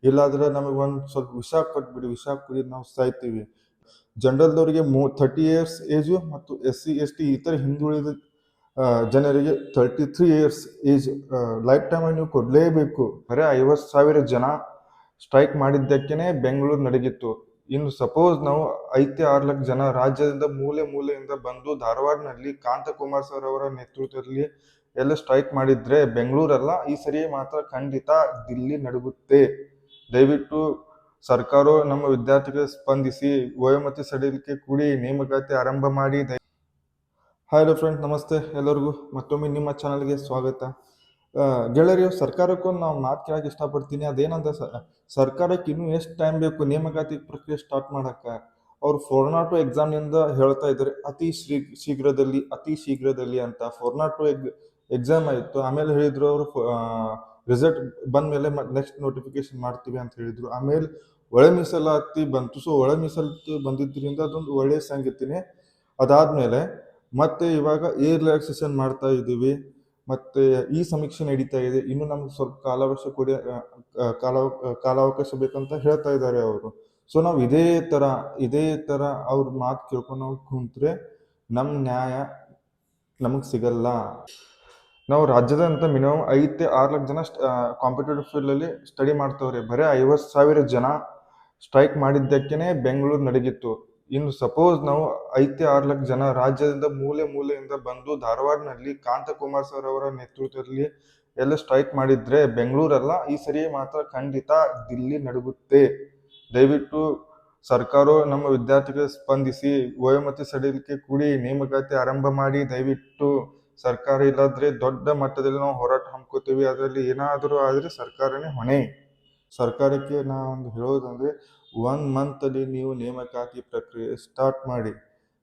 ಇಲ್ಲಾಂದ್ರೆ ನಮಗೆ ಒಂದು ಸ್ವಲ್ಪ ವಿಷ ಕೊಟ್ಬಿಡಿ, ವಿಷ ಕುಡಿದು ನಾವು ಸಾಯ್ತೀವಿ. ಜನರಲ್ದವರಿಗೆ 30 ಇಯರ್ಸ್ ಏಜು ಮತ್ತು SC ST ಇತರ ಹಿಂದುಳಿದ ಜನರಿಗೆ 33 ಇಯರ್ಸ್ ಏಜ್ ಲೈಫ್ ಟೈಮ್ ನೀವು ಕೊಡಲೇಬೇಕು. ಬರೀ 50,000 ಜನ ಸ್ಟ್ರೈಕ್ ಮಾಡಿದ್ದಕ್ಕೇನೆ ಬೆಂಗಳೂರು ನಡಗಿತ್ತು. ಇನ್ನು ಸಪೋಸ್ ನಾವು 5-6 ಲಕ್ಷ ಜನ ರಾಜ್ಯದಿಂದ ಮೂಲೆ ಮೂಲೆಯಿಂದ ಬಂದು ಧಾರವಾಡನಲ್ಲಿ ಕಾಂತಕುಮಾರ್ ಸರ್ ಅವರ ನೇತೃತ್ವದಲ್ಲಿ ಎಲ್ಲ ಸ್ಟ್ರೈಕ್ ಮಾಡಿದ್ರೆ ಬೆಂಗಳೂರಲ್ಲ, ಈ ಸರಿ ಮಾತ್ರ ಖಂಡಿತ ದಿಲ್ಲಿ ನಡುಗುತ್ತೆ. ದಯವಿಟ್ಟು ಸರ್ಕಾರವು ನಮ್ಮ ವಿದ್ಯಾರ್ಥಿಗಳಿಗೆ ಸ್ಪಂದಿಸಿ ವಯೋಮಿತಿ ಸಡಿಲಿಕೆ ಕೂಡಿ ನೇಮಕಾತಿ ಆರಂಭ ಮಾಡಿ. ಹಾಯ್ ಫ್ರೆಂಡ್ಸ್, ನಮಸ್ತೆ ಎಲ್ಲರಿಗೂ. ಮತ್ತೊಮ್ಮೆ ನಿಮ್ಮ ಚಾನಲ್ಗೆ ಸ್ವಾಗತ. ಗೆಳೆಯರು, ಸರ್ಕಾರಕ್ಕೂ ನಾವು ಮಾತು ಕೇಳಕ್ಕೆ ಇಷ್ಟಪಡ್ತೀನಿ. ಅದೇನಂತ ಸರ್ಕಾರಕ್ಕೆ ಇನ್ನೂ ಎಷ್ಟು ಟೈಮ್ ಬೇಕು ನೇಮಕಾತಿ ಪ್ರಕ್ರಿಯೆ ಸ್ಟಾರ್ಟ್ ಮಾಡಕ್ಕೆ? ಅವ್ರು 402 ಎಕ್ಸಾಮ್ನಿಂದ ಹೇಳ್ತಾ ಇದ್ದಾರೆ ಅತಿ ಶೀಘ್ರದಲ್ಲಿ ಅಂತ. 402 ಎಕ್ಸಾಮ್ ಆಯಿತು, ಆಮೇಲೆ ಹೇಳಿದ್ರು ಅವರು ರಿಸಲ್ಟ್ ಬಂದ ಮೇಲೆ ನೆಕ್ಸ್ಟ್ ನೋಟಿಫಿಕೇಶನ್ ಮಾಡ್ತೀವಿ ಅಂತ ಹೇಳಿದ್ರು. ಆಮೇಲೆ ಒಳ ಮೀಸಲಾತಿ ಬಂತು. ಸೊ ಒಳ ಮೀಸಲಾತಿ ಬಂದಿದ್ದರಿಂದ ಅದೊಂದು ಒಳ್ಳೆಯ ಸಂಗತಿನೇ. ಅದಾದ್ಮೇಲೆ ಮತ್ತೆ ಇವಾಗ ರಿಲ್ಯಾಕ್ಸೇಷನ್ ಮಾಡ್ತಾ ಇದ್ದೀವಿ, ಮತ್ತೆ ಈ ಸಮೀಕ್ಷೆ ನಡೀತಾ ಇದೆ. ಇನ್ನು ನಮ್ಗೆ ಸ್ವಲ್ಪ ಕಾಲಾವಕಾಶ ಬೇಕಂತ ಹೇಳ್ತಾ ಇದ್ದಾರೆ ಅವರು. ಸೊ ನಾವು ಇದೇ ತರ ಅವ್ರ ಮಾತು ಕೇಳ್ಕೊಂಡು ನಾವು ಕುಂತ್ರೆ ನಮ್ಮ ನ್ಯಾಯ ನಮಗೆ ಸಿಗಲ್ಲ. ನಾವು ರಾಜ್ಯದಂತ ಮಿನಿಮಮ್ 5-6 ಲಕ್ಷ ಜನ ಕಾಂಪಿಟೇಟಿವ್ ಫೀಲ್ಡ್ ಅಲ್ಲಿ ಸ್ಟಡಿ ಮಾಡ್ತವ್ರೆ. ಬರೀ 50,000 ಜನ ಸ್ಟ್ರೈಕ್ ಮಾಡಿದ್ದಕ್ಕೇನೆ ಬೆಂಗಳೂರು ನಡಗಿತ್ತು. ಇನ್ನು ಸಪೋಸ್ ನಾವು 5-6 ಲಕ್ಷ ಜನ ರಾಜ್ಯದಿಂದ ಮೂಲೆ ಮೂಲೆಯಿಂದ ಬಂದು ಧಾರವಾಡನಲ್ಲಿ ಕಾಂತಕುಮಾರ್ ಸರ್ ಅವರ ನೇತೃತ್ವದಲ್ಲಿ ಎಲ್ಲ ಸ್ಟ್ರೈಕ್ ಮಾಡಿದ್ರೆ ಬೆಂಗಳೂರಲ್ಲ, ಈ ಸರಿ ಮಾತ್ರ ಖಂಡಿತ ದಿಲ್ಲಿ ನಡುಗುತ್ತೆ. ದಯವಿಟ್ಟು ಸರ್ಕಾರವು ನಮ್ಮ ವಿದ್ಯಾರ್ಥಿಗಳಿಗೆ ಸ್ಪಂದಿಸಿ ವಯೋಮಿತಿ ಸಡಿಲಿಕೆ ಕೂಡಿ ನೇಮಕಾತಿ ಆರಂಭ ಮಾಡಿ. ದಯವಿಟ್ಟು ಸರ್ಕಾರ ಇಲ್ಲಾದ್ರೆ ದೊಡ್ಡ ಮಟ್ಟದಲ್ಲಿ ನಾವು ಹೋರಾಟ ಹಮ್ಕೋತೀವಿ. ಅದರಲ್ಲಿ ಏನಾದರೂ ಆದರೆ ಸರ್ಕಾರನೇ ಹೊಣೆ. ಸರ್ಕಾರಕ್ಕೆ ನಾವೊಂದು ಹೇಳೋದಂದ್ರೆ 1 ಮಂತ್ ಅಲ್ಲಿ ನೀವು ನೇಮಕಾತಿ ಪ್ರಕ್ರಿಯೆ ಸ್ಟಾರ್ಟ್ ಮಾಡಿ.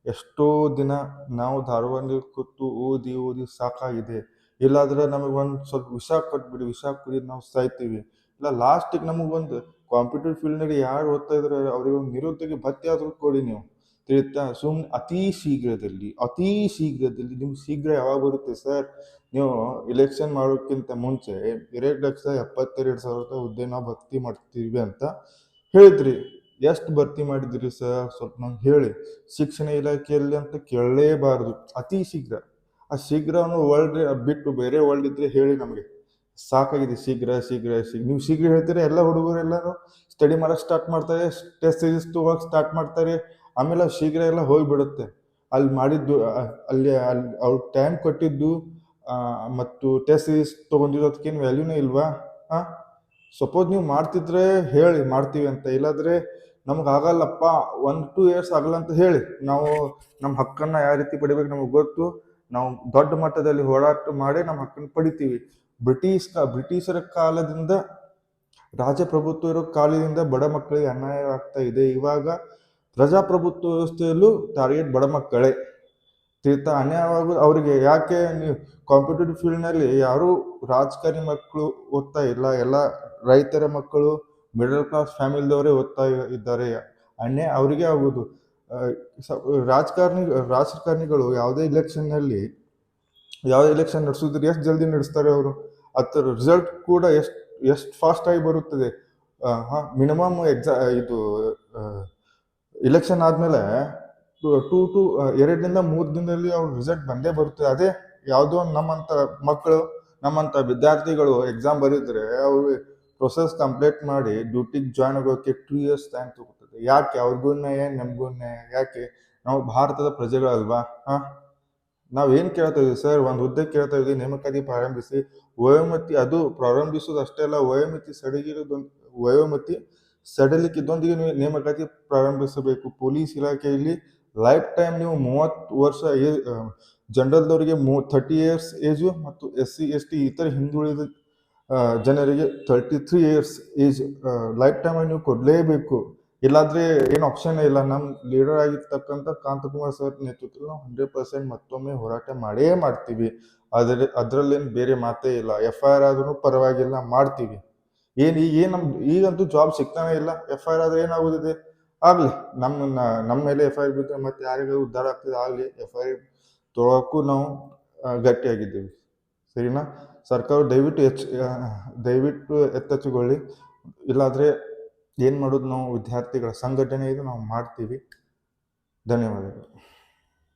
ಎಷ್ಟೋ ದಿನ ನಾವು ಧಾರವಾಡದಲ್ಲಿ ಕೂತು ಓದಿ ಸಾಕಾಗಿದೆ. ಇಲ್ಲಾಂದ್ರೆ ನಮಗೆ ಒಂದು ಸ್ವಲ್ಪ ವಿಷ ಕೊಟ್ಬಿಡಿ, ವಿಷ ಕುಡಿದು ನಾವು ಸಾಯ್ತೀವಿ. ಇಲ್ಲ ಲಾಸ್ಟಿಗೆ ನಮಗೊಂದು ಕಾಂಪಿಟೇಟಿವ್ ಫೀಲ್ಡ್ನಲ್ಲಿ ಯಾರು ಓದ್ತಾ ಇದ್ರೆ ಅವ್ರಿಗೆ ಒಂದು ನಿರುದ್ಯೋಗಿ ಭತ್ಯೆ ಆದ್ರೂ ಕೊಡಿ ನೀವು, ತಿಳಿತಾ? ಸುಮ್ಮನೆ ಅತಿ ಶೀಘ್ರದಲ್ಲಿ ನಿಮ್ಗೆ ಶೀಘ್ರ ಯಾವಾಗ ಬರುತ್ತೆ ಸರ್? ನೀವು ಎಲೆಕ್ಷನ್ ಮಾಡೋಕ್ಕಿಂತ ಮುಂಚೆ 2,72,000 ಹುದ್ದೆ ನಾವು ಭರ್ತಿ ಮಾಡ್ತೀವಿ ಅಂತ ಹೇಳಿದ್ರಿ. ಎಷ್ಟು ಭರ್ತಿ ಮಾಡಿದ್ರಿ ಸರ್? ಸ್ವಲ್ಪ ನಂಗೆ ಹೇಳಿ. ಶಿಕ್ಷಣ ಇಲಾಖೆಯಲ್ಲಿ ಅಂತ ಕೇಳಲೇಬಾರದು. ಅತಿ ಶೀಘ್ರ. ಆ ಶೀಘ್ರವನ್ನು ವರ್ಲ್ಡ್ ಬಿಟ್ಟು ಬೇರೆ ವರ್ಲ್ಡ್ ಇದ್ರೆ ಹೇಳಿ ನಮಗೆ. ಸಾಕಾಗಿದೆ ಶೀಘ್ರ. ನೀವು ಶೀಘ್ರ ಹೇಳ್ತೀರಿ, ಎಲ್ಲ ಹುಡುಗರೆಲ್ಲರೂ ಸ್ಟಡಿ ಮಾಡಕ್ಕೆ ಸ್ಟಾರ್ಟ್ ಮಾಡ್ತಾರೆ, ಟೆಸ್ಟ್ ಸೀರೀಸ್ ತಗೋಳಕ್ಕೆ ಸ್ಟಾರ್ಟ್ ಮಾಡ್ತಾರೆ. ಆಮೇಲೆ ಶೀಘ್ರ ಎಲ್ಲ ಹೋಗಿಬಿಡುತ್ತೆ. ಅಲ್ಲಿ ಮಾಡಿದ್ದು ಅಲ್ಲಿ ಅವ್ರು ಟೈಮ್ ಕೊಟ್ಟಿದ್ದು ಮತ್ತು ಟೆಸ್ಟ್ ಸೀರೀಸ್ ತೊಗೊಂಡಿದ್ದು ಅದಕ್ಕೇನು ವ್ಯಾಲ್ಯೂನೇ ಇಲ್ವಾ? ಸಪೋಸ್ ನೀವು ಮಾಡ್ತಿದ್ರೆ ಹೇಳಿ ಮಾಡ್ತೀವಿ ಅಂತ, ಇಲ್ಲಾಂದ್ರೆ ನಮ್ಗೆ ಆಗಲ್ಲಪ್ಪ 1-2 ಇಯರ್ಸ್ ಆಗಲ್ಲ ಅಂತ ಹೇಳಿ. ನಾವು ನಮ್ಮ ಹಕ್ಕನ್ನು ಯಾವ ರೀತಿ ಪಡಿಬೇಕು ನಮಗೆ ಗೊತ್ತು. ನಾವು ದೊಡ್ಡ ಮಟ್ಟದಲ್ಲಿ ಹೋರಾಟ ಮಾಡಿ ನಮ್ಮ ಹಕ್ಕನ್ನು ಪಡಿತೀವಿ. ಬ್ರಿಟಿಷರ ಕಾಲದಿಂದ, ರಾಜಪ್ರಭುತ್ವ ಇರೋ ಕಾಲದಿಂದ ಬಡ ಮಕ್ಕಳಿಗೆ ಅನ್ಯಾಯವಾಗ್ತಾ ಇದೆ. ಇವಾಗ ಪ್ರಜಾಪ್ರಭುತ್ವ ವ್ಯವಸ್ಥೆಯಲ್ಲೂ ಟಾರ್ಗೆಟ್ ಬಡ ಮಕ್ಕಳೇ. ಅನ್ಯಾಯವಾಗೋದು ಅವರಿಗೆ. ಯಾಕೆ? ನೀವು ಕಾಂಪಿಟೇಟಿವ್ ಫೀಲ್ಡ್ನಲ್ಲಿ ಯಾರೂ ರಾಜಕಾರಣಿ ಮಕ್ಕಳು ಓದ್ತಾ ಇಲ್ಲ, ಎಲ್ಲ ರೈತರ ಮಕ್ಕಳು, ಮಿಡಲ್ ಕ್ಲಾಸ್ ಫ್ಯಾಮಿಲಿದವರೇ ಓದ್ತಾ ಇದ್ದಾರೆ. ಅನ್ಯಾಯ ಅವರಿಗೆ ಆಗೋದು. ರಾಜಕಾರಣಿಗಳು ಯಾವುದೇ ಎಲೆಕ್ಷನ್ ನಡೆಸಿದ್ರೆ ಎಷ್ಟು ಜಲ್ದಿ ನಡೆಸ್ತಾರೆ ಅವರು. ಅದರ ರಿಸಲ್ಟ್ ಕೂಡ ಎಷ್ಟು ಫಾಸ್ಟ್ ಆಗಿ ಬರುತ್ತದೆ. ಮಿನಿಮಮ್ ಇದು ಎಲೆಕ್ಷನ್ ಆದ್ಮೇಲೆ 2 ರಿಂದ 3 ದಿನದಲ್ಲಿ ಅವ್ರ ರಿಸಲ್ಟ್ ಬಂದೇ ಬರುತ್ತದೆ. ಅದೇ ಯಾವುದೋ ನಮ್ಮಂತ ವಿದ್ಯಾರ್ಥಿಗಳು ಎಕ್ಸಾಮ್ ಬರೀತಾರೆ, ಅವ್ರು ಪ್ರೊಸೆಸ್ ಕಂಪ್ಲೀಟ್ ಮಾಡಿ ಡ್ಯೂಟಿಗೆ ಜಾಯ್ನ್ ಆಗೋಕೆ 2 ಇಯರ್ಸ್ ಟೈಮ್ ತಗೋತದೆ. ಯಾಕೆ? ಅವ್ರಿಗೂ ನ್ಯಾಯ, ನಮಗೂ ನ್ಯಾಯ. ಯಾಕೆ? ನಾವು ಭಾರತದ ಪ್ರಜೆಗಳಲ್ವಾ? ನಾವೇನು ಕೇಳ್ತಾ ಇದೀವಿ ಸರ್? ಒಂದು ಹುದ್ದೆ ಕೇಳ್ತಾ ಇದೀವಿ, ನೇಮಕಾತಿ ಪ್ರಾರಂಭಿಸಿ. ವಯೋಮಿತಿ ಅದು ಪ್ರಾರಂಭಿಸೋದು ಅಷ್ಟೇ ಅಲ್ಲ, ವಯೋಮಿತಿ ಸಡಿಲಿಕೆದೊಂದಿಗೆ ನೀವು ನೇಮಕಾತಿ ಪ್ರಾರಂಭಿಸಬೇಕು. ಪೊಲೀಸ್ ಇಲಾಖೆಯಲ್ಲಿ ಲೈಫ್ ಟೈಮ್ ನೀವು 30 ವರ್ಷ ಜನರಲ್ದವರಿಗೆ 30 ಇಯರ್ಸ್ ಏಜು ಮತ್ತು SC ST ಇತರ ಹಿಂದುಳಿದ ಜನರಿಗೆ 33 ಇಯರ್ಸ್ ಏಜ್ ಲೈಫ್ ಟೈಮ್ ನೀವು ಕೊಡಲೇಬೇಕು. ಇಲ್ಲಾಂದ್ರೆ ಏನು ಆಪ್ಷನ್ ಇಲ್ಲ. ನಮ್ಮ ಲೀಡರ್ ಆಗಿರ್ತಕ್ಕಂಥ ಕಾಂತಕುಮಾರ್ ಸರ್ ನೇತೃತ್ವದಲ್ಲಿ ನಾವು 100% ಮತ್ತೊಮ್ಮೆ ಹೋರಾಟ ಮಾಡೇ ಮಾಡ್ತೀವಿ. ಅದರಲ್ಲೇನು ಬೇರೆ ಮಾತೇ ಇಲ್ಲ. FIR ಆದ್ರೂ ಪರವಾಗಿಲ್ಲ, ಮಾಡ್ತೀವಿ. ಈಗಂತೂ ಜಾಬ್ ಸಿಗ್ತಾನೆ ಇಲ್ಲ. FIR ಆದ್ರೆ ಏನಾಗುದಿದೆ? ಆಗ್ಲಿ, ನಮ್ಮ ಮೇಲೆ FIR ಬಿದ್ದರೆ ಮತ್ತೆ ಯಾರಿಗೂ ಉದ್ಧಾರ ಆಗ್ತದೆ. ಆಗ್ಲಿ, FIR ತೊಗೊಳಕ್ಕೂ ನಾವು ಗಟ್ಟಿಯಾಗಿದ್ದೀವಿ. ಸರಿನಾ? ಸರ್ಕಾರ ದಯವಿಟ್ಟು ಎಚ್ಚೆತ್ತುಕೊಳ್ಳಿ. ಇಲ್ಲಾದರೆ ಏನು ಮಾಡೋದು, ನಾವು ವಿದ್ಯಾರ್ಥಿಗಳ ಸಂಘಟನೆ ಇದು ನಾವು ಮಾಡ್ತೀವಿ. ಧನ್ಯವಾದಗಳು.